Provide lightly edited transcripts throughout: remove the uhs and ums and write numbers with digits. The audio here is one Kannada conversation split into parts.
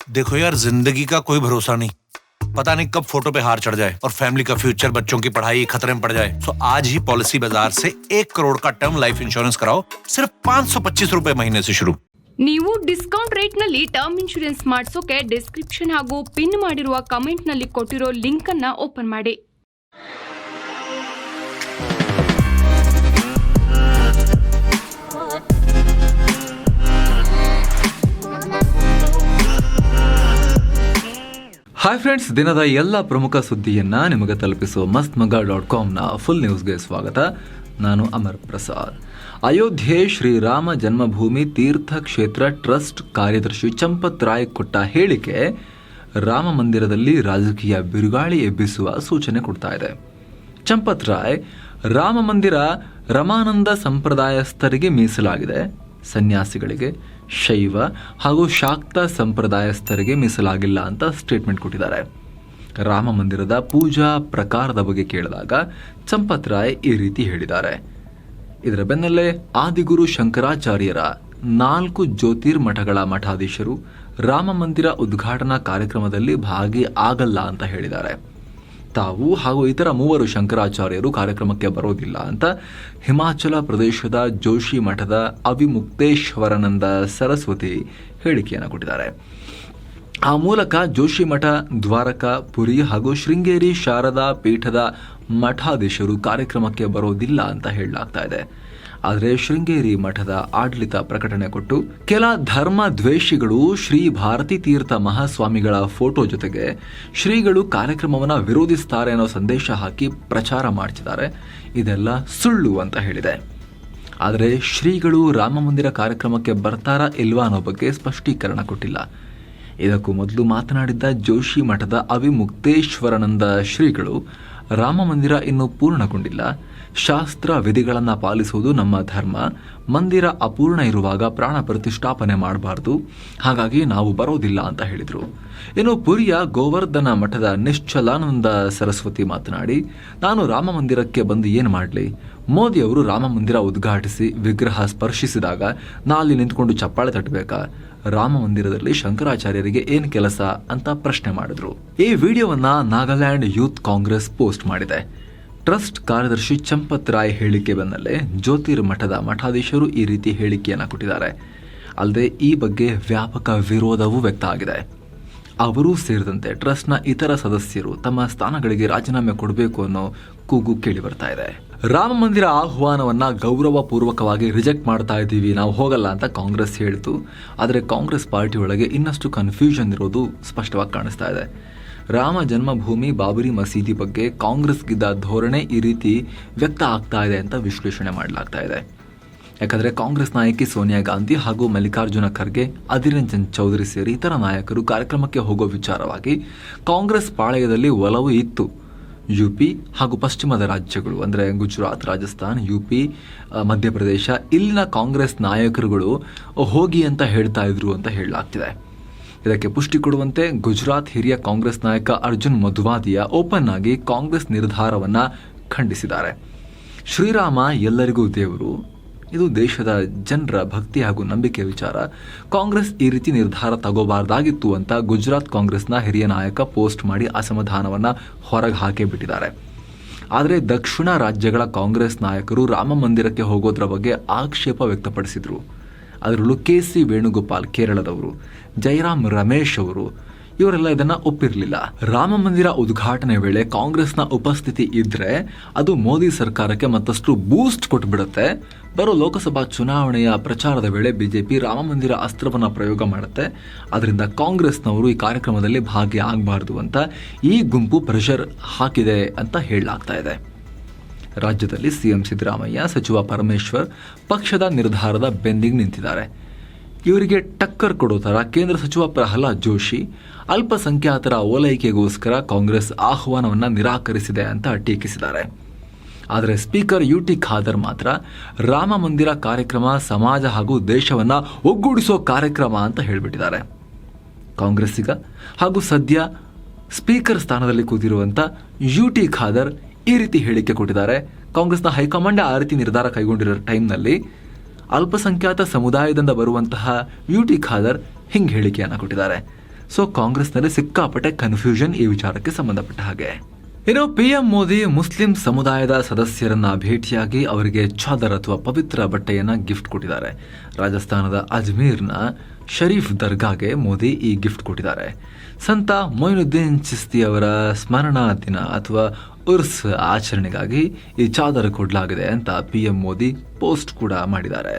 देखो यार, जिंदगी का कोई भरोसा नहीं, पता नहीं कब फोटो पे हार चढ़ जाए और फैमिली का फ्यूचर, बच्चों की पढ़ाई खतरे में पड़ जाए। तो आज ही पॉलिसी बाजार से 1 करोड़ का टर्म लाइफ इंश्योरेंस कराओ, सिर्फ 525 रुपए महीने से शुरू। ನೀವು ಡಿಸ್ಕೌಂಟ್ ರೇಟ್ ನಲ್ಲಿ ಟರ್ಮ್ ಇನ್ಶೂರೆನ್ಸ್ ಮಾಡಿಸೋಕೆ ಡಿಸ್ಕ್ರಿಪ್ಷನ್ ಹಾಗೂ ಪಿನ್ ಮಾಡಿರುವ ಕಮೆಂಟ್ ನಲ್ಲಿ ಕೊಟ್ಟಿರೋ ಲಿಂಕ್ ಅನ್ನ ಓಪನ್ ಮಾಡಿ. ಹಾಯ್ ಫ್ರೆಂಡ್ಸ್, ದಿನದ ಎಲ್ಲ ಪ್ರಮುಖ ಸುದ್ದಿಯನ್ನ ನಿಮಗೆ ತಲುಪಿಸುವ mastmaga.comನ ಫುಲ್ ನ್ಯೂಸ್ಗೆ ಸ್ವಾಗತ. ನಾನು ಅಮರ್ ಪ್ರಸಾದ್. ಅಯೋಧ್ಯೆ ಶ್ರೀರಾಮ ಜನ್ಮಭೂಮಿ ತೀರ್ಥ ಕ್ಷೇತ್ರ ಟ್ರಸ್ಟ್ ಕಾರ್ಯದರ್ಶಿ ಚಂಪತ್ ರಾಯ್ ಕೊಟ್ಟ ಹೇಳಿಕೆ ರಾಮ ಮಂದಿರದಲ್ಲಿ ರಾಜಕೀಯ ಬಿರುಗಾಳಿ ಎಬ್ಬಿಸುವ ಸೂಚನೆ ಕೊಡ್ತಾ ಇದೆ. ಚಂಪತ್ ರಾಯ್, ರಾಮ ಮಂದಿರ ರಮಾನಂದ ಸಂಪ್ರದಾಯಸ್ಥರಿಗೆ ಮೀಸಲಾಗಿದೆ, ಸನ್ಯಾಸಿಗಳಿಗೆ, ಶೈವ ಹಾಗೂ ಶಾಕ್ತ ಸಂಪ್ರದಾಯಸ್ಥರಿಗೆ ಮೀಸಲಾಗಿಲ್ಲ ಅಂತ ಸ್ಟೇಟ್ಮೆಂಟ್ ಕೊಟ್ಟಿದ್ದಾರೆ. ರಾಮ ಮಂದಿರದ ಪೂಜಾ ಪ್ರಕಾರದ ಬಗ್ಗೆ ಕೇಳಿದಾಗ ಚಂಪತ್ ರಾಯ್ ಈ ರೀತಿ ಹೇಳಿದ್ದಾರೆ. ಇದರ ಬೆನ್ನಲ್ಲೇ ಆದಿಗುರು ಶಂಕರಾಚಾರ್ಯರ 4 ಜ್ಯೋತಿರ್ಮಠಗಳ ಮಠಾಧೀಶರು ರಾಮ ಮಂದಿರ ಉದ್ಘಾಟನಾ ಕಾರ್ಯಕ್ರಮದಲ್ಲಿ ಭಾಗಿ ಆಗಲ್ಲ ಅಂತ ಹೇಳಿದ್ದಾರೆ. ತಾವು ಹಾಗೂ ಇತರ 3 ಶಂಕರಾಚಾರ್ಯರು ಕಾರ್ಯಕ್ರಮಕ್ಕೆ ಬರೋದಿಲ್ಲ ಅಂತ ಹಿಮಾಚಲ ಪ್ರದೇಶದ ಜೋಶಿ ಮಠದ ಅವಿಮುಕ್ತೇಶ್ವರಾನಂದ ಸರಸ್ವತಿ ಹೇಳಿಕೆಯನ್ನು ಕೊಟ್ಟಿದ್ದಾರೆ. ಆ ಮೂಲಕ ಜೋಶಿ ಮಠ, ದ್ವಾರಕಾ, ಪುರಿ ಹಾಗೂ ಶೃಂಗೇರಿ ಶಾರದಾ ಪೀಠದ ಮಠಾಧೀಶರು ಕಾರ್ಯಕ್ರಮಕ್ಕೆ ಬರೋದಿಲ್ಲ ಅಂತ ಹೇಳಲಾಗ್ತಾ ಇದೆ. ಆದರೆ ಶೃಂಗೇರಿ ಮಠದ ಆಡಳಿತ ಪ್ರಕಟಣೆ ಕೊಟ್ಟು ಕೆಲ ಧರ್ಮ ದ್ವೇಷಿಗಳು ಶ್ರೀ ಭಾರತೀ ತೀರ್ಥ ಮಹಾಸ್ವಾಮಿಗಳ ಫೋಟೋ ಜೊತೆಗೆ ಶ್ರೀಗಳು ಕಾರ್ಯಕ್ರಮವನ್ನು ವಿರೋಧಿಸುತ್ತಾರೆ ಅನ್ನೋ ಸಂದೇಶ ಹಾಕಿ ಪ್ರಚಾರ ಮಾಡ್ತಿದ್ದಾರೆ. ಇದೆಲ್ಲ ಸುಳ್ಳು ಅಂತ ಹೇಳಿದೆ. ಆದರೆ ಶ್ರೀಗಳು ರಾಮ ಮಂದಿರ ಕಾರ್ಯಕ್ರಮಕ್ಕೆ ಬರ್ತಾರಾ ಇಲ್ವಾ ಅನ್ನೋ ಬಗ್ಗೆ ಸ್ಪಷ್ಟೀಕರಣ ಕೊಟ್ಟಿಲ್ಲ. ಇದಕ್ಕೂ ಮೊದಲು ಮಾತನಾಡಿದ್ದ ಜೋಶಿ ಮಠದ ಅವಿಮುಕ್ತೇಶ್ವರಾನಂದ ಶ್ರೀಗಳು, ರಾಮ ಮಂದಿರ ಇನ್ನೂ ಪೂರ್ಣಗೊಂಡಿಲ್ಲ, ಶಾಸ್ತ್ರ ವಿಧಿಗಳನ್ನು ಪಾಲಿಸುವುದು ನಮ್ಮ ಧರ್ಮ, ಮಂದಿರ ಅಪೂರ್ಣ ಇರುವಾಗ ಪ್ರಾಣ ಪ್ರತಿಷ್ಠಾಪನೆ ಮಾಡಬಾರ್ದು, ಹಾಗಾಗಿ ನಾವು ಬರೋದಿಲ್ಲ ಅಂತ ಹೇಳಿದರು. ಇನ್ನು ಪುರಿಯ ಗೋವರ್ಧನ ಮಠದ ನಿಶ್ಚಲಾನಂದ ಸರಸ್ವತಿ ಮಾತನಾಡಿ, ನಾನು ರಾಮ ಮಂದಿರಕ್ಕೆ ಬಂದು ಏನು ಮಾಡಲಿ, ಮೋದಿ ಅವರು ರಾಮ ಮಂದಿರ ಉದ್ಘಾಟಿಸಿ ವಿಗ್ರಹ ಸ್ಪರ್ಶಿಸಿದಾಗ ನಾ ಅಲ್ಲಿ ನಿಂತ್ಕೊಂಡು ಚಪ್ಪಾಳೆ ತಟ್ಟಬೇಕಾ, ರಾಮ ಮಂದಿರದಲ್ಲಿ ಶಂಕರಾಚಾರ್ಯರಿಗೆ ಏನು ಕೆಲಸ ಅಂತ ಪ್ರಶ್ನೆ ಮಾಡಿದ್ರು. ಈ ವಿಡಿಯೋವನ್ನ ನಾಗಾಲ್ಯಾಂಡ್ ಯೂತ್ ಕಾಂಗ್ರೆಸ್ ಪೋಸ್ಟ್ ಮಾಡಿದೆ. ಟ್ರಸ್ಟ್ ಕಾರ್ಯದರ್ಶಿ ಚಂಪತ್ ರಾಯ್ ಹೇಳಿಕೆ ಬೆನ್ನಲ್ಲೇ ಜ್ಯೋತಿರ್ಮಠದ ಮಠಾಧೀಶರು ಈ ರೀತಿ ಹೇಳಿಕೆಯನ್ನು ಕೊಟ್ಟಿದ್ದಾರೆ. ಅಲ್ಲದೆ ಈ ಬಗ್ಗೆ ವ್ಯಾಪಕ ವಿರೋಧವೂ ವ್ಯಕ್ತ ಆಗಿದೆ. ಅವರೂ ಸೇರಿದಂತೆ ಟ್ರಸ್ಟ್ನ ಇತರ ಸದಸ್ಯರು ತಮ್ಮ ಸ್ಥಾನಗಳಿಗೆ ರಾಜೀನಾಮೆ ಕೊಡಬೇಕು ಅನ್ನೋ ಕೂಗು ಕೇಳಿ ಬರ್ತಾ ಇದೆ. ರಾಮ ಮಂದಿರ ಆಹ್ವಾನವನ್ನ ಗೌರವಪೂರ್ವಕವಾಗಿ ರಿಜೆಕ್ಟ್ ಮಾಡ್ತಾ ಇದ್ದೀವಿ, ನಾವು ಹೋಗಲ್ಲ ಅಂತ ಕಾಂಗ್ರೆಸ್ ಹೇಳಿತು. ಆದರೆ ಕಾಂಗ್ರೆಸ್ ಪಾರ್ಟಿ ಒಳಗೆ ಇನ್ನಷ್ಟು ಕನ್ಫ್ಯೂಷನ್ ಇರೋದು ಸ್ಪಷ್ಟವಾಗಿ ಕಾಣಿಸ್ತಾ ಇದೆ. ರಾಮ ಜನ್ಮಭೂಮಿ ಬಾಬರಿ ಮಸೀದಿ ಬಗ್ಗೆ ಕಾಂಗ್ರೆಸ್ಗಿದ್ದ ಧೋರಣೆ ಈ ರೀತಿ ವ್ಯಕ್ತ ಆಗ್ತಾ ಇದೆ ಅಂತ ವಿಶ್ಲೇಷಣೆ ಮಾಡಲಾಗ್ತಾ ಇದೆ. ಯಾಕಂದರೆ ಕಾಂಗ್ರೆಸ್ ನಾಯಕಿ ಸೋನಿಯಾ ಗಾಂಧಿ ಹಾಗೂ ಮಲ್ಲಿಕಾರ್ಜುನ ಖರ್ಗೆ, ಅಧೀರ್ ರಂಜನ್ ಚೌಧರಿ ಸೇರಿ ಇತರ ನಾಯಕರು ಕಾರ್ಯಕ್ರಮಕ್ಕೆ ಹೋಗೋ ವಿಚಾರವಾಗಿ ಕಾಂಗ್ರೆಸ್ ಪಾಳೆಯದಲ್ಲಿ ಒಲವು ಇತ್ತು. ಯುಪಿ ಹಾಗೂ ಪಶ್ಚಿಮದ ರಾಜ್ಯಗಳು ಅಂದರೆ ಗುಜರಾತ್, ರಾಜಸ್ಥಾನ್, ಯುಪಿ, ಮಧ್ಯಪ್ರದೇಶ, ಇಲ್ಲಿನ ಕಾಂಗ್ರೆಸ್ ನಾಯಕರುಗಳು ಹೋಗಿ ಅಂತ ಹೇಳ್ತಾ ಇದ್ರು ಅಂತ ಹೇಳಲಾಗ್ತಿದೆ. ಇದಕ್ಕೆ ಪುಷ್ಟಿ ಕೊಡುವಂತೆ ಗುಜರಾತ್ ಹಿರಿಯ ಕಾಂಗ್ರೆಸ್ ನಾಯಕ ಅರ್ಜುನ್ ಮೊಧ್ವಾದಿಯಾ ಓಪನ್ ಆಗಿ ಕಾಂಗ್ರೆಸ್ ನಿರ್ಧಾರವನ್ನು ಖಂಡಿಸಿದ್ದಾರೆ. ಶ್ರೀರಾಮ ಎಲ್ಲರಿಗೂ ದೇವರು, ಇದು ದೇಶದ ಜನರ ಭಕ್ತಿ ಹಾಗೂ ನಂಬಿಕೆ ವಿಚಾರ. ಕಾಂಗ್ರೆಸ್ ಈ ರೀತಿ ನಿರ್ಧಾರ ತಗೋಬಾರ್ದಾಗಿತ್ತು ಅಂತ ಗುಜರಾತ್ ಕಾಂಗ್ರೆಸ್ನ ಹಿರಿಯ ನಾಯಕ ಪೋಸ್ಟ್ ಮಾಡಿ ಅಸಮಾಧಾನವನ್ನು ಹೊರಗೆ ಹಾಕೇ ಬಿಟ್ಟಿದ್ದಾರೆ. ಆದರೆ ದಕ್ಷಿಣ ರಾಜ್ಯಗಳ ಕಾಂಗ್ರೆಸ್ ನಾಯಕರು ರಾಮ ಮಂದಿರಕ್ಕೆ ಹೋಗೋದ್ರ ಬಗ್ಗೆ ಆಕ್ಷೇಪ ವ್ಯಕ್ತಪಡಿಸಿದರು. ಅದರಲ್ಲೂ KC ವೇಣುಗೋಪಾಲ್ ಕೇರಳದವರು, ಜೈರಾಮ್ ರಮೇಶ್ ಅವರು, ಇವರೆಲ್ಲ ಇದನ್ನ ಒಪ್ಪಿರಲಿಲ್ಲ. ರಾಮ ಮಂದಿರ ಉದ್ಘಾಟನೆ ವೇಳೆ ಕಾಂಗ್ರೆಸ್ನ ಉಪಸ್ಥಿತಿ ಇದ್ರೆ ಅದು ಮೋದಿ ಸರ್ಕಾರಕ್ಕೆ ಮತ್ತಷ್ಟು ಬೂಸ್ಟ್ ಕೊಟ್ಬಿಡುತ್ತೆ. ಬರೋ ಲೋಕಸಭಾ ಚುನಾವಣೆಯ ಪ್ರಚಾರದ ವೇಳೆ ಬಿಜೆಪಿ ರಾಮ ಮಂದಿರ ಅಸ್ತ್ರವನ್ನ ಪ್ರಯೋಗ ಮಾಡುತ್ತೆ. ಅದರಿಂದ ಕಾಂಗ್ರೆಸ್ನವರು ಈ ಕಾರ್ಯಕ್ರಮದಲ್ಲಿ ಭಾಗಿಯಾಗಬಾರದು ಅಂತ ಈ ಗುಂಪು ಪ್ರೆಷರ್ ಹಾಕಿದೆ ಅಂತ ಹೇಳಲಾಗ್ತಾ ಇದೆ. ರಾಜ್ಯದಲ್ಲಿ ಸಿಎಂ ಸಿದ್ದರಾಮಯ್ಯ, ಸಚಿವ ಪರಮೇಶ್ವರ್ ಪಕ್ಷದ ನಿರ್ಧಾರದ ಬೆನ್ನಿಗೆ ನಿಂತಿದ್ದಾರೆ. ಇವರಿಗೆ ಟಕ್ಕರ್ ಕೊಡೋ ಥರ ಕೇಂದ್ರ ಸಚಿವ ಪ್ರಹ್ಲಾದ್ ಜೋಶಿ ಅಲ್ಪಸಂಖ್ಯಾತರ ಓಲೈಕೆಗೋಸ್ಕರ ಕಾಂಗ್ರೆಸ್ ಆಹ್ವಾನವನ್ನು ನಿರಾಕರಿಸಿದೆ ಅಂತ ಟೀಕಿಸಿದ್ದಾರೆ. ಆದರೆ ಸ್ಪೀಕರ್ UT ಖಾದರ್ ಮಾತ್ರ ರಾಮ ಮಂದಿರ ಕಾರ್ಯಕ್ರಮ ಸಮಾಜ ಹಾಗೂ ದೇಶವನ್ನು ಒಗ್ಗೂಡಿಸೋ ಕಾರ್ಯಕ್ರಮ ಅಂತ ಹೇಳಿಬಿಟ್ಟಿದ್ದಾರೆ. ಕಾಂಗ್ರೆಸ್ಸಿಗ ಹಾಗೂ ಸದ್ಯ ಸ್ಪೀಕರ್ ಸ್ಥಾನದಲ್ಲಿ ಕೂತಿರುವಂಥ UT ಖಾದರ್ ಈ ರೀತಿ ಹೇಳಿಕೆ ಕೊಟ್ಟಿದ್ದಾರೆ. ಕಾಂಗ್ರೆಸ್ನ ಹೈಕಮಾಂಡ್ ಆ ರೀತಿ ನಿರ್ಧಾರ ಕೈಗೊಂಡಿರೋ ಟೈಮ್ನಲ್ಲಿ ಅಲ್ಪಸಂಖ್ಯಾತ ಸಮುದಾಯದಿಂದ ಬರುವಂತಹ UT ಖಾದರ್ ಹಿಂಗೆ ಹೇಳಿಕೆಯನ್ನು ಕೊಟ್ಟಿದ್ದಾರೆ. ಸೊ ಕಾಂಗ್ರೆಸ್ನಲ್ಲಿ ಸಿಕ್ಕಾಪಟ್ಟೆ ಕನ್ಫ್ಯೂಷನ್ ಈ ವಿಚಾರಕ್ಕೆ ಸಂಬಂಧಪಟ್ಟ ಹಾಗೆ. ಇನ್ನು PM ಮೋದಿ ಮುಸ್ಲಿಂ ಸಮುದಾಯದ ಸದಸ್ಯರನ್ನ ಭೇಟಿಯಾಗಿ ಅವರಿಗೆ ಚಾದರ್ ಅಥವಾ ಪವಿತ್ರ ಬಟ್ಟೆಯನ್ನ ಗಿಫ್ಟ್ ಕೊಟ್ಟಿದ್ದಾರೆ. ರಾಜಸ್ಥಾನದ ಅಜ್ಮೀರ್ನ ಶರೀಫ್ ದರ್ಗಾಗೆ ಮೋದಿ ಈ ಗಿಫ್ಟ್ ಕೊಟ್ಟಿದ್ದಾರೆ. ಸಂತ ಮೊಯಿನುದ್ದೀನ್ ಚಿಸ್ತಿ ಅವರ ಸ್ಮರಣಾ ದಿನ ಅಥವಾ ಉರ್ಸ್ ಆಚರಣೆಗಾಗಿ ಈ ಚಾದರ್ ಕೊಡಲಾಗಿದೆ ಅಂತ PM ಮೋದಿ ಪೋಸ್ಟ್ ಕೂಡ ಮಾಡಿದ್ದಾರೆ.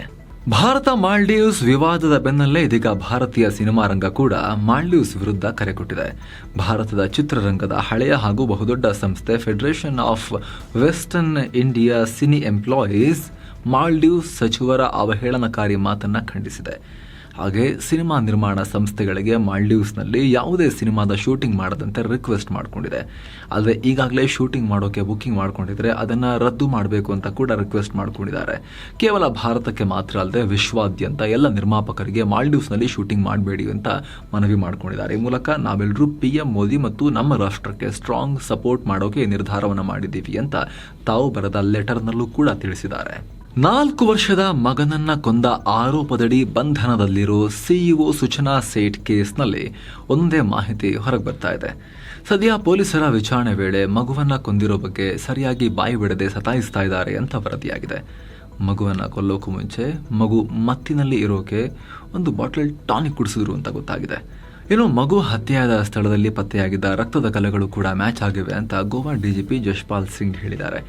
ಭಾರತ ಮಾಲ್ಡೀವ್ಸ್ ವಿವಾದದ ಬೆನ್ನಲ್ಲೇ ಇದೀಗ ಭಾರತೀಯ ಸಿನಿಮಾ ರಂಗ ಕೂಡ ಮಾಲ್ಡೀವ್ಸ್ ವಿರುದ್ಧ ಕರೆ ಕೊಟ್ಟಿದೆ. ಭಾರತದ ಚಿತ್ರರಂಗದ ಹಳೆಯ ಹಾಗೂ ಬಹುದೊಡ್ಡ ಸಂಸ್ಥೆ federation of western India cine employees Maldives ಸಚಿವರ ಅವಹೇಳನಕಾರಿ ಮಾತನ್ನ ಖಂಡಿಸಿದೆ. ಹಾಗೆ ಸಿನಿಮಾ ನಿರ್ಮಾಣ ಸಂಸ್ಥೆಗಳಿಗೆ ಮಾಲ್ಡೀವ್ಸ್ನಲ್ಲಿ ಯಾವುದೇ ಸಿನಿಮಾದ ಶೂಟಿಂಗ್ ಮಾಡದಂತೆ ರಿಕ್ವೆಸ್ಟ್ ಮಾಡಿಕೊಂಡಿದೆ. ಆದರೆ ಈಗಾಗಲೇ ಶೂಟಿಂಗ್ ಮಾಡೋಕೆ ಬುಕ್ಕಿಂಗ್ ಮಾಡ್ಕೊಂಡಿದ್ರೆ ಅದನ್ನು ರದ್ದು ಮಾಡಬೇಕು ಅಂತ ಕೂಡ ರಿಕ್ವೆಸ್ಟ್ ಮಾಡ್ಕೊಂಡಿದ್ದಾರೆ. ಕೇವಲ ಭಾರತಕ್ಕೆ ಮಾತ್ರ ಅಲ್ಲದೆ ವಿಶ್ವಾದ್ಯಂತ ಎಲ್ಲ ನಿರ್ಮಾಪಕರಿಗೆ ಮಾಲ್ಡೀವ್ಸ್ನಲ್ಲಿ ಶೂಟಿಂಗ್ ಮಾಡಬೇಡಿ ಅಂತ ಮನವಿ ಮಾಡ್ಕೊಂಡಿದ್ದಾರೆ. ಈ ಮೂಲಕ ನಾವೆಲ್ಲರೂ PM ಮೋದಿ ಮತ್ತು ನಮ್ಮ ರಾಷ್ಟ್ರಕ್ಕೆ ಸ್ಟ್ರಾಂಗ್ ಸಪೋರ್ಟ್ ಮಾಡೋಕೆ ನಿರ್ಧಾರವನ್ನು ಮಾಡಿದ್ದೀವಿ ಅಂತ ತಾವು ಬರೆದ ಲೆಟರ್ನಲ್ಲೂ ಕೂಡ ತಿಳಿಸಿದ್ದಾರೆ. 4 ವರ್ಷದ ಮಗನನ್ನ ಕೊಂದ ಆರೋಪದಡಿ ಬಂಧನದಲ್ಲಿರೋ CEO ಸುಚನಾ ಸೇಠ್ ಕೇಸ್ನಲ್ಲಿ ಒಂದೇ ಮಾಹಿತಿ ಹೊರಗೆ ಬರ್ತಾ ಇದೆ. ಸದ್ಯ ಪೊಲೀಸರ ವಿಚಾರಣೆ ವೇಳೆ ಮಗುವನ್ನ ಕೊಂದಿರೋ ಬಗ್ಗೆ ಸರಿಯಾಗಿ ಬಾಯಿ ಬಿಡದೆ ಸತಾಯಿಸ್ತಾ ಇದ್ದಾರೆ ಅಂತ ವರದಿಯಾಗಿದೆ. ಮಗುವನ್ನ ಕೊಲ್ಲೋಕು ಮುಂಚೆ ಮಗು ಮತ್ತಿನಲ್ಲಿ ಇರೋಕೆ ಒಂದು ಬಾಟಲ್ ಟಾನಿಕ್ ಕುಡಿಸಿದ್ರು ಅಂತ ಗೊತ್ತಾಗಿದೆ. ಇನ್ನು ಮಗು ಹತ್ಯೆಯಾದ ಸ್ಥಳದಲ್ಲಿ ಪತ್ತೆಯಾಗಿದ್ದ ರಕ್ತದ ಕಲೆಗಳು ಕೂಡ ಮ್ಯಾಚ್ ಆಗಿವೆ ಅಂತ ಗೋವಾ DGP ಜಶ್ಪಾಲ್ ಸಿಂಗ್ ಹೇಳಿದ್ದಾರೆ.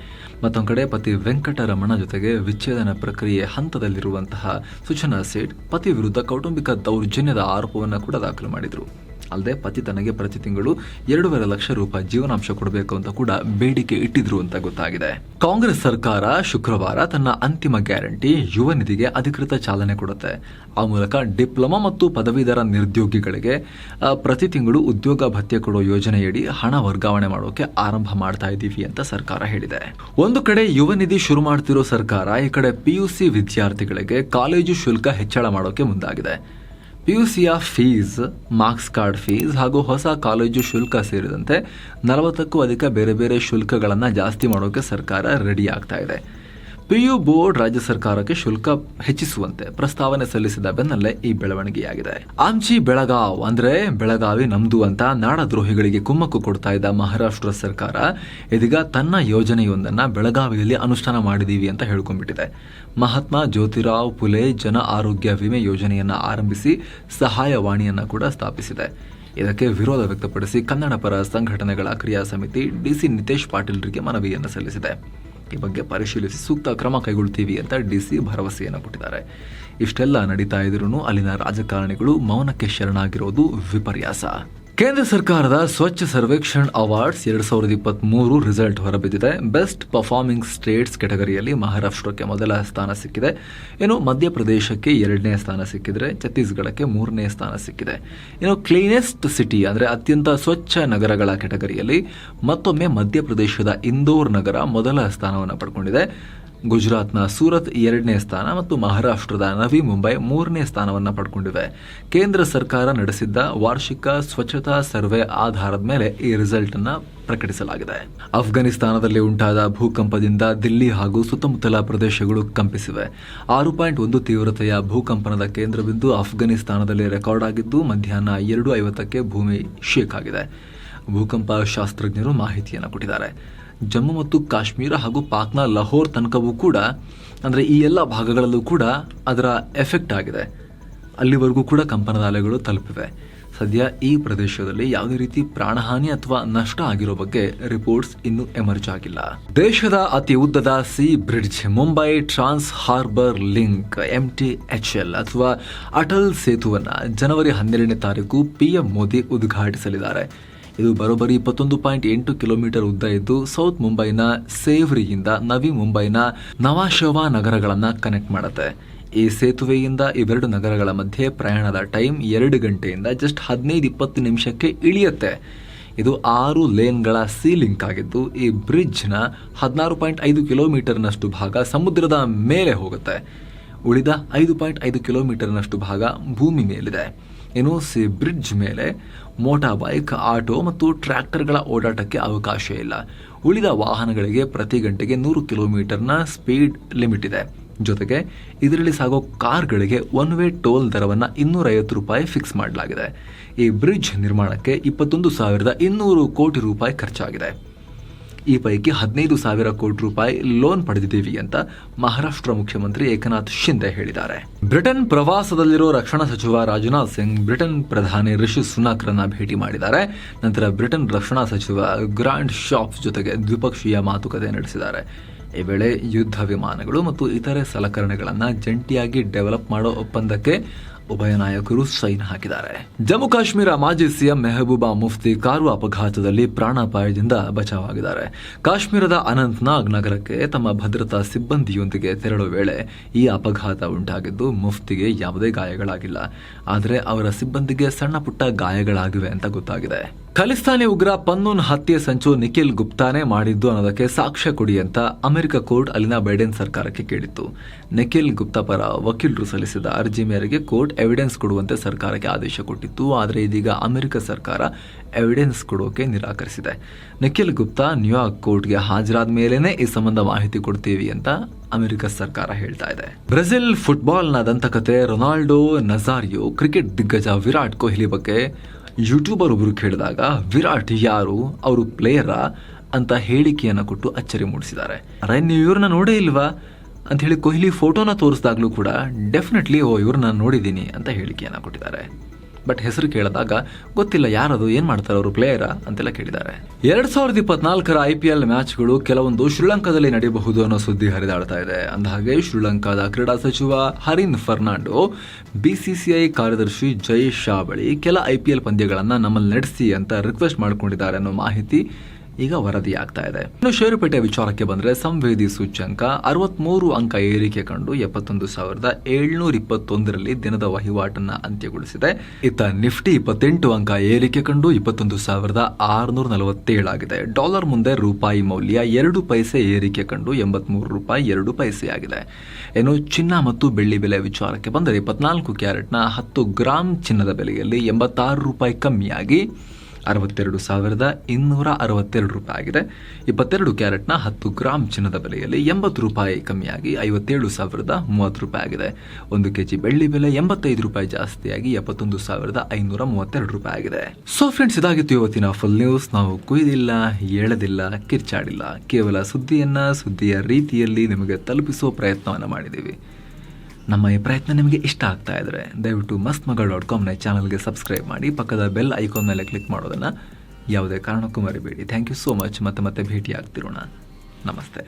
ಮತ್ತೊಂದು ಕಡೆ ಪತಿ ವೆಂಕಟರಮಣ ಜೊತೆಗೆ ವಿಚ್ಛೇದನ ಪ್ರಕ್ರಿಯೆ ಹಂತದಲ್ಲಿರುವಂತಹ ಸುಚನಾ ಸೇಠ್ ಪತಿ ವಿರುದ್ಧ ಕೌಟುಂಬಿಕ ದೌರ್ಜನ್ಯದ ಆರೋಪವನ್ನು ಕೂಡ ದಾಖಲು ಮಾಡಿದ್ರು. ಅಲ್ಲದೆ ಪತಿ ತನಗೆ ಪ್ರತಿ ತಿಂಗಳು 2.5 ಲಕ್ಷ ರೂಪಾಯಿ ಜೀವನಾಂಶ ಕೊಡಬೇಕು ಅಂತ ಕೂಡ ಬೇಡಿಕೆ ಇಟ್ಟಿದ್ರು ಅಂತ ಗೊತ್ತಾಗಿದೆ. ಕಾಂಗ್ರೆಸ್ ಸರ್ಕಾರ ಶುಕ್ರವಾರ ತನ್ನ ಅಂತಿಮ ಗ್ಯಾರಂಟಿ ಯುವ ನಿಧಿಗೆ ಅಧಿಕೃತ ಚಾಲನೆ ಕೊಡುತ್ತೆ. ಆ ಮೂಲಕ ಡಿಪ್ಲೊಮಾ ಮತ್ತು ಪದವೀಧರ ನಿರುದ್ಯೋಗಿಗಳಿಗೆ ಪ್ರತಿ ತಿಂಗಳು ಉದ್ಯೋಗ ಭತ್ಯೆ ಕೊಡೋ ಯೋಜನೆಯಡಿ ಹಣ ವರ್ಗಾವಣೆ ಮಾಡೋಕೆ ಆರಂಭ ಮಾಡ್ತಾ ಇದ್ದೀವಿ ಅಂತ ಸರ್ಕಾರ ಹೇಳಿದೆ. ಒಂದು ಕಡೆ ಯುವ ನಿಧಿ ಶುರು ಮಾಡ್ತಿರೋ ಸರ್ಕಾರ ಈ ಕಡೆ PUC ವಿದ್ಯಾರ್ಥಿಗಳಿಗೆ ಕಾಲೇಜು ಶುಲ್ಕ ಹೆಚ್ಚಳ ಮಾಡೋಕೆ ಮುಂದಾಗಿದೆ. PUCಯ ಫೀಸ್, ಮಾರ್ಕ್ಸ್ ಕಾರ್ಡ್ ಫೀಸ್ ಹಾಗೂ ಹೊಸ ಕಾಲೇಜು ಶುಲ್ಕ ಸೇರಿದಂತೆ 40ಕ್ಕೂ ಅಧಿಕ ಬೇರೆ ಬೇರೆ ಶುಲ್ಕಗಳನ್ನು ಜಾಸ್ತಿ ಮಾಡೋಕೆ ಸರ್ಕಾರ ರೆಡಿ ಆಗ್ತಾ ಇದೆ. PU ಬೋರ್ಡ್ ರಾಜ್ಯ ಸರ್ಕಾರಕ್ಕೆ ಶುಲ್ಕ ಹೆಚ್ಚಿಸುವಂತೆ ಪ್ರಸ್ತಾವನೆ ಸಲ್ಲಿಸಿದ ಬೆನ್ನಲ್ಲೇ ಈ ಬೆಳವಣಿಗೆಯಾಗಿದೆ. ಆಮ್ಚಿ ಬೆಳಗಾವ್ ಅಂದ್ರೆ ಬೆಳಗಾವಿ ನಮ್ದು ಅಂತ ನಾಡದ್ರೋಹಿಗಳಿಗೆ ಕುಮ್ಮಕ್ಕು ಕೊಡ್ತಾ ಇದ್ದ ಮಹಾರಾಷ್ಟ್ರ ಸರ್ಕಾರ ಇದೀಗ ತನ್ನ ಯೋಜನೆಯೊಂದನ್ನ ಬೆಳಗಾವಿಯಲ್ಲಿ ಅನುಷ್ಠಾನ ಮಾಡಿದೀವಿ ಅಂತ ಹೇಳ್ಕೊಂಡ್ಬಿಟ್ಟಿದೆ. ಮಹಾತ್ಮ ಜ್ಯೋತಿರಾವ್ ಫುಲೆ ಜನ ಆರೋಗ್ಯ ವಿಮೆ ಯೋಜನೆಯನ್ನ ಆರಂಭಿಸಿ ಸಹಾಯವಾಣಿಯನ್ನ ಕೂಡ ಸ್ಥಾಪಿಸಿದೆ. ಇದಕ್ಕೆ ವಿರೋಧ ವ್ಯಕ್ತಪಡಿಸಿ ಕನ್ನಡ ಪರ ಸಂಘಟನೆಗಳ ಕ್ರಿಯಾ ಸಮಿತಿ DC ನಿತೇಶ್ ಪಾಟೀಲ್ರಿಗೆ ಮನವಿಯನ್ನು ಸಲ್ಲಿಸಿದೆ. ಈ ಬಗ್ಗೆ ಪರಿಶೀಲಿಸಿ ಸೂಕ್ತ ಕ್ರಮ ಕೈಗೊಳ್ಳುತ್ತೀವಿ ಅಂತ DC ಭರವಸೆಯನ್ನು ಕೊಟ್ಟಿದ್ದಾರೆ. ಇಷ್ಟೆಲ್ಲ ನಡೀತಾ ಇದ್ರೂ ಅಲ್ಲಿನ ರಾಜಕಾರಣಿಗಳು ಮೌನಕ್ಕೆ ಶರಣಾಗಿರೋದು ವಿಪರ್ಯಾಸ. ಕೇಂದ್ರ ಸರ್ಕಾರದ ಸ್ವಚ್ಛ ಸರ್ವೇಕ್ಷಣ್ ಅವಾರ್ಡ್ಸ್ 2023 ರಿಸಲ್ಟ್ ಹೊರಬಿದ್ದಿದೆ. ಬೆಸ್ಟ್ ಪರ್ಫಾರ್ಮಿಂಗ್ ಸ್ಟೇಟ್ಸ್ ಕೆಟಗರಿಯಲ್ಲಿ ಮಹಾರಾಷ್ಟ್ರಕ್ಕೆ ಮೊದಲ ಸ್ಥಾನ ಸಿಕ್ಕಿದೆ. ಇನ್ನು ಮಧ್ಯಪ್ರದೇಶಕ್ಕೆ 2ನೇ ಸ್ಥಾನ ಸಿಕ್ಕಿದ್ರೆ ಛತ್ತೀಸ್ಗಢಕ್ಕೆ 3ನೇ ಸ್ಥಾನ ಸಿಕ್ಕಿದೆ. ಇನ್ನು ಕ್ಲೀನೆಸ್ಟ್ ಸಿಟಿ ಅಂದ್ರೆ ಅತ್ಯಂತ ಸ್ವಚ್ಛ ನಗರಗಳ ಕೆಟಗರಿಯಲ್ಲಿ ಮತ್ತೊಮ್ಮೆ ಮಧ್ಯಪ್ರದೇಶದ ಇಂದೋರ್ ನಗರ ಮೊದಲ ಸ್ಥಾನವನ್ನು ಪಡ್ಕೊಂಡಿದೆ. ಗುಜರಾತ್ನ ಸೂರತ್ 2ನೇ ಸ್ಥಾನ ಮತ್ತು ಮಹಾರಾಷ್ಟ್ರದ ನವಿ ಮುಂಬೈ 3ನೇ ಸ್ಥಾನವನ್ನು ಪಡ್ಕೊಂಡಿವೆ. ಕೇಂದ್ರ ಸರ್ಕಾರ ನಡೆಸಿದ್ದ ವಾರ್ಷಿಕ ಸ್ವಚ್ಛತಾ ಸರ್ವೆ ಆಧಾರದ ಮೇಲೆ ಈ ರಿಸಲ್ಟ್ ಅನ್ನ ಪ್ರಕಟಿಸಲಾಗಿದೆ. ಅಫ್ಘಾನಿಸ್ತಾನದಲ್ಲಿ ಉಂಟಾದ ಭೂಕಂಪದಿಂದ ದಿಲ್ಲಿ ಹಾಗೂ ಸುತ್ತಮುತ್ತಲ ಪ್ರದೇಶಗಳು ಕಂಪಿಸಿವೆ. 6.1 ತೀವ್ರತೆಯ ಭೂಕಂಪನದ ಕೇಂದ್ರ ಬಿಂದು ಅಫ್ಘಾನಿಸ್ತಾನದಲ್ಲಿ ರೆಕಾರ್ಡ್ ಆಗಿದ್ದು ಮಧ್ಯಾಹ್ನ 2:50ಕ್ಕೆ ಭೂಮಿ ಶೇಕ್ ಆಗಿದೆ. ಭೂಕಂಪ ಶಾಸ್ತ್ರಜ್ಞರು ಮಾಹಿತಿಯನ್ನು ಕೊಟ್ಟಿದ್ದಾರೆ. ಜಮ್ಮು ಮತ್ತು ಕಾಶ್ಮೀರ ಹಾಗೂ ಪಾಕ್ನ ಲಾಹೋರ್ ತನಕವೂ ಕೂಡ ಅಂದರೆ ಈ ಎಲ್ಲ ಭಾಗಗಳಲ್ಲೂ ಕೂಡ ಅದರ ಎಫೆಕ್ಟ್ ಆಗಿದೆ. ಅಲ್ಲಿವರೆಗೂ ಕೂಡ ಕಂಪನದ ಅಲೆಗಳು ತಲುಪಿವೆ. ಸದ್ಯ ಈ ಪ್ರದೇಶದಲ್ಲಿ ಯಾವುದೇ ರೀತಿ ಪ್ರಾಣಹಾನಿ ಅಥವಾ ನಷ್ಟ ಆಗಿರೋ ಬಗ್ಗೆ ರಿಪೋರ್ಟ್ಸ್ ಇನ್ನೂ ಎಮರ್ಜ್ ಆಗಿಲ್ಲ. ದೇಶದ ಅತಿ ಉದ್ದದ ಸಿ ಬ್ರಿಡ್ಜ್ ಮುಂಬೈ ಟ್ರಾನ್ಸ್ ಹಾರ್ಬರ್ ಲಿಂಕ್ MTHL ಅಥವಾ ಅಟಲ್ ಸೇತುವನ್ನ ಜನವರಿ 12ನೇ ತಾರೀಕು PM ಮೋದಿ ಉದ್ಘಾಟಿಸಲಿದ್ದಾರೆ. ಇದು ಬರೋಬ್ಬರಿ 21.8 ಕಿಲೋಮೀಟರ್ ಉದ್ದ ಇದ್ದು ಸೌತ್ ಮುಂಬೈನ ಸೇವ್ರಿಯಿಂದ ನವಿ ಮುಂಬೈನ ನವಾಶವಾ ನಗರಗಳನ್ನು ಕನೆಕ್ಟ್ ಮಾಡುತ್ತೆ. ಈ ಸೇತುವೆಯಿಂದ ಇವೆರಡು ನಗರಗಳ ಮಧ್ಯೆ ಪ್ರಯಾಣದ ಟೈಮ್ 2 ಗಂಟೆಯಿಂದ ಜಸ್ಟ್ 15-20 ನಿಮಿಷಕ್ಕೆ ಇಳಿಯುತ್ತೆ. ಇದು 6 ಲೇನ್ಗಳ ಸಿ ಲಿಂಕ್ ಆಗಿದ್ದು ಈ ಬ್ರಿಡ್ಜ್ನ 16.5 ಕಿಲೋಮೀಟರ್ನಷ್ಟು ಭಾಗ ಸಮುದ್ರದ ಮೇಲೆ ಹೋಗುತ್ತೆ. ಉಳಿದ 5.5 ಕಿಲೋಮೀಟರ್ನಷ್ಟು ಭಾಗ ಭೂಮಿ ಮೇಲಿದೆ. ಇನ್ನು ಸಿ ಬ್ರಿಡ್ಜ್ ಮೇಲೆ ಮೋಟಾರ್ ಬೈಕ್, ಆಟೋ ಮತ್ತು ಟ್ರ್ಯಾಕ್ಟರ್ಗಳ ಓಡಾಟಕ್ಕೆ ಅವಕಾಶ ಇಲ್ಲ. ಉಳಿದ ವಾಹನಗಳಿಗೆ ಪ್ರತಿ ಗಂಟೆಗೆ 100 ಕಿಲೋಮೀಟರ್ನ ಸ್ಪೀಡ್ ಲಿಮಿಟ್ ಇದೆ. ಜೊತೆಗೆ ಇದರಲ್ಲಿ ಸಾಗೋ ಕಾರ್ಗಳಿಗೆ ಒನ್ ವೇ ಟೋಲ್ ದರವನ್ನು ₹250 ಫಿಕ್ಸ್ ಮಾಡಲಾಗಿದೆ. ಈ ಬ್ರಿಡ್ಜ್ ನಿರ್ಮಾಣಕ್ಕೆ 21,200 ಕೋಟಿ ರೂಪಾಯಿ ಖರ್ಚಾಗಿದೆ. ಈ ಪೈಕಿ 15,000 ಕೋಟಿ ರೂಪಾಯಿ ಲೋನ್ ಪಡೆದಿದ್ದೀವಿ ಅಂತ ಮಹಾರಾಷ್ಟ್ರ ಮುಖ್ಯಮಂತ್ರಿ ಏಕನಾಥ್ ಶಿಂದೆ ಹೇಳಿದ್ದಾರೆ. ಬ್ರಿಟನ್ ಪ್ರವಾಸದಲ್ಲಿರೋ ರಕ್ಷಣಾ ಸಚಿವ ರಾಜನಾಥ್ ಸಿಂಗ್ ಬ್ರಿಟನ್ ಪ್ರಧಾನಿ ರಿಷಿ ಸುನಾಕ್ರನ್ನ ಭೇಟಿ ಮಾಡಿದ್ದಾರೆ. ನಂತರ ಬ್ರಿಟನ್ ರಕ್ಷಣಾ ಸಚಿವ ಗ್ರಾಂಡ್ ಶಾಪ್ಸ್ ಜೊತೆಗೆ ದ್ವಿಪಕ್ಷೀಯ ಮಾತುಕತೆ ನಡೆಸಿದ್ದಾರೆ. ಈ ವೇಳೆ ಯುದ್ಧ ವಿಮಾನಗಳು ಮತ್ತು ಇತರೆ ಸಲಕರಣೆಗಳನ್ನು ಜಂಟಿಯಾಗಿ ಡೆವಲಪ್ ಮಾಡೋ ಒಪ್ಪಂದಕ್ಕೆ ಉಭಯ ನಾಯಕರು ಸೈನ್ ಹಾಕಿದ್ದಾರೆ. ಜಮ್ಮು ಕಾಶ್ಮೀರ ಮಾಜಿ ಸಿಎಂ ಮೆಹಬೂಬಾ ಮುಫ್ತಿ ಕಾರು ಅಪಘಾತದಲ್ಲಿ ಪ್ರಾಣಾಪಾಯದಿಂದ ಬಚಾವಾಗಿದ್ದಾರೆ. ಕಾಶ್ಮೀರದ ಅನಂತನಾಗ್ ನಗರಕ್ಕೆ ತಮ್ಮ ಭದ್ರತಾ ಸಿಬ್ಬಂದಿಯೊಂದಿಗೆ ತೆರಳುವ ವೇಳೆ ಈ ಅಪಘಾತ ಉಂಟಾಗಿದ್ದು ಮುಫ್ತಿಗೆ ಯಾವುದೇ ಗಾಯಗಳಾಗಿಲ್ಲ. ಆದರೆ ಅವರ ಸಿಬ್ಬಂದಿಗೆ ಸಣ್ಣ ಪುಟ್ಟ ಗಾಯಗಳಾಗಿವೆ ಅಂತ ಗೊತ್ತಾಗಿದೆ. ಖಲಿಸ್ತಾನಿ ಉಗ್ರ ಪನ್ನೂನ್ ಹತ್ಯೆ ಸಂಚು ನಿಖಿಲ್ ಗುಪ್ತಾನೇ ಮಾಡಿದ್ದು ಅನ್ನೋದಕ್ಕೆ ಸಾಕ್ಷ್ಯ ಕೊಡಿ ಅಂತ ಅಮೆರಿಕ ಕೋರ್ಟ್ ಅಲ್ಲಿನ ಬೈಡೆನ್ ಸರ್ಕಾರಕ್ಕೆ ಕೇಳಿತ್ತು. ನಿಖಿಲ್ ಗುಪ್ತಾ ಪರ ವಕೀಲರು ಸಲ್ಲಿಸಿದ ಅರ್ಜಿ ಮೇರೆಗೆ ಕೋರ್ಟ್ ಎವಿಡೆನ್ಸ್ ಕೊಡುವಂತೆ ಸರ್ಕಾರಕ್ಕೆ ಆದೇಶ ಕೊಟ್ಟಿತ್ತು. ಆದರೆ ಇದೀಗ ಅಮೆರಿಕ ಸರ್ಕಾರ ಎವಿಡೆನ್ಸ್ ಕೊಡೋಕೆ ನಿರಾಕರಿಸಿದೆ. ನಿಖಿಲ್ ಗುಪ್ತಾ ನ್ಯೂಯಾರ್ಕ್ ಕೋರ್ಟ್ಗೆ ಹಾಜರಾದ ಮೇಲೇನೆ ಈ ಸಂಬಂಧ ಮಾಹಿತಿ ಕೊಡ್ತೀವಿ ಅಂತ ಅಮೆರಿಕ ಸರ್ಕಾರ ಹೇಳ್ತಾ ಇದೆ. ಬ್ರೆಜಿಲ್ ಫುಟ್ಬಾಲ್ನ ದಂತಕತೆ ರೊನಾಲ್ಡೋ ನಜಾರಿಯೋ ಕ್ರಿಕೆಟ್ ದಿಗ್ಗಜ ವಿರಾಟ್ ಕೊಹ್ಲಿ ಬಗ್ಗೆ ಯೂಟ್ಯೂಬರ್ ಒಬ್ಬರು ಕೇಳಿದಾಗ ವಿರಾಟ್ ಯಾರು, ಅವರು ಪ್ಲೇಯರಾ ಅಂತ ಹೇಳಿಕೆಯನ್ನು ಕೊಟ್ಟು ಅಚ್ಚರಿ ಮೂಡಿಸಿದ್ದಾರೆ. ಅರೆ ನೀವು ಇವ್ರನ್ನ ನೋಡೇ ಇಲ್ವಾ ಅಂತ ಹೇಳಿ ಕೊಹ್ಲಿ ಫೋಟೋನ ತೋರಿಸಿದಾಗ್ಲೂ ಕೂಡ ಡೆಫಿನೆಟ್ಲಿ ಇವ್ರನ್ನ ನೋಡಿದ್ದೀನಿ ಅಂತ ಹೇಳಿಕೆಯನ್ನು ಕೊಟ್ಟಿದ್ದಾರೆ. ಬಟ್ ಹೆಸರು ಕೇಳಿದಾಗ ಗೊತ್ತಿಲ್ಲ ಯಾರದು, ಏನ್ ಮಾಡ್ತಾರೆ ಅವರು, ಪ್ಲೇಯರಾ ಅಂತೆಲ್ಲ ಕೇಳಿದ್ದಾರೆ. 2024ರ IPL ಮ್ಯಾಚ್ಗಳು ಕೆಲವೊಂದು ಶ್ರೀಲಂಕಾದಲ್ಲಿ ನಡೆಯಬಹುದು ಅನ್ನೋ ಸುದ್ದಿ ಹರಿದಾಡ್ತಾ ಇದೆ. ಅಂದಹಾಗೆ ಶ್ರೀಲಂಕಾದ ಕ್ರೀಡಾ ಸಚಿವ ಹರಿನ್ ಫರ್ನಾಂಡೋ BCCI ಕಾರ್ಯದರ್ಶಿ ಜೈ ಶಾ ಬಳಿ ಕೆಲ IPL ಪಂದ್ಯಗಳನ್ನ ನಮ್ಮಲ್ಲಿ ನಡೆಸಿ ಅಂತ ರಿಕ್ವೆಸ್ಟ್ ಮಾಡ್ಕೊಂಡಿದ್ದಾರೆ ಅನ್ನೋ ಮಾಹಿತಿ ಈಗ ವರದಿ ಆಗ್ತಾ ಇದೆ. ಇನ್ನು ಷೇರುಪೇಟೆ ವಿಚಾರಕ್ಕೆ ಬಂದ್ರೆ ಸಂವೇದಿ ಸೂಚ್ಯಂಕ 63 ಅಂಕ ಏರಿಕೆ ಕಂಡು 71,721ರಲ್ಲಿ ದಿನದ ವಹಿವಾಟನ್ನ ಅಂತ್ಯಗೊಳಿಸಿದೆ. ಇತ್ತ ನಿಫ್ಟಿ 28 ಅಂಕ ಏರಿಕೆ ಕಂಡು 21,647 ಆಗಿದೆ. ಡಾಲರ್ ಮುಂದೆ ರೂಪಾಯಿ ಮೌಲ್ಯ 2 ಪೈಸೆ ಏರಿಕೆ ಕಂಡು ₹83.2 ಆಗಿದೆ. ಇನ್ನು ಚಿನ್ನ ಮತ್ತು ಬೆಳ್ಳಿ ಬೆಲೆ ವಿಚಾರಕ್ಕೆ ಬಂದರೆ 24 ಕ್ಯಾರೆಟ್ನ 10 ಗ್ರಾಂ ಚಿನ್ನದ ಬೆಲೆಯಲ್ಲಿ ₹86 ಕಮ್ಮಿಯಾಗಿ ₹62,262 ಆಗಿದೆ. 22 ಕ್ಯಾರೆಟ್ನ 10 ಗ್ರಾಂ ಚಿನ್ನದ ಬೆಲೆಯಲ್ಲಿ ₹80 ಕಮ್ಮಿಯಾಗಿ ₹57,030 ಆಗಿದೆ. 1 ಕೆಜಿ ಬೆಳ್ಳಿ ಬೆಲೆ ₹85 ಜಾಸ್ತಿಯಾಗಿ ₹71,532 ಆಗಿದೆ. ಸೊ ಫ್ರೆಂಡ್ಸ್, ಇದಾಗಿತ್ತು ಇವತ್ತಿನ ಫುಲ್ ನ್ಯೂಸ್. ನಾವು ಕುಯ್ದಿಲ್ಲ, ಎಳೆದಿಲ್ಲ, ಕಿರ್ಚಾಡಿಲ್ಲ, ಕೇವಲ ಸುದ್ದಿಯ ರೀತಿಯಲ್ಲಿ ನಿಮಗೆ ತಲುಪಿಸೋ ಪ್ರಯತ್ನವನ್ನು ಮಾಡಿದ್ದೀವಿ. ನಮ್ಮ ಈ ಪ್ರಯತ್ನ ನಿಮಗೆ ಇಷ್ಟ ಆಗ್ತಾ ಇದ್ರೆ ದಯವಿಟ್ಟು mastmaga.comನ ಚಾನಲ್ಗೆ ಸಬ್ಸ್ಕ್ರೈಬ್ ಮಾಡಿ, ಪಕ್ಕದ ಬೆಲ್ ಐಕಾನ್ ಮೇಲೆ ಕ್ಲಿಕ್ ಮಾಡೋದನ್ನು ಯಾವುದೇ ಕಾರಣಕ್ಕೂ ಮರಿಬೇಡಿ. Thank you so much. ಮತ್ತೆ ಭೇಟಿ ಆಗ್ತಿರೋಣ. ನಮಸ್ತೆ.